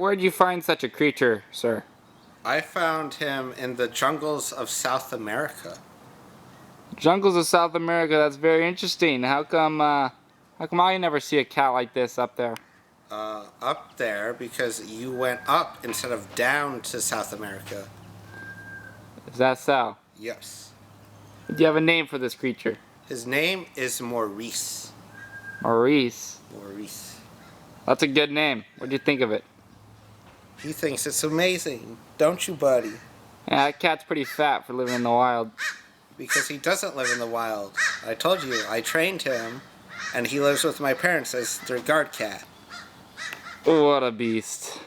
where'd you find such a creature, sir? I found him in the jungles of South America. Jungles of South America, that's very interesting. How come I never see a cat like this up there? Up there because you went up instead of down to South America. Is that so? Yes. Do you have a name for this creature? His name is Maurice. Maurice. Maurice. That's a good name. What do you think of it? He thinks it's amazing, don't you, buddy? Yeah, that cat's pretty fat for living in the wild. Because he doesn't live in the wild. I told you, I trained him, and he lives with my parents as their guard cat. What a beast.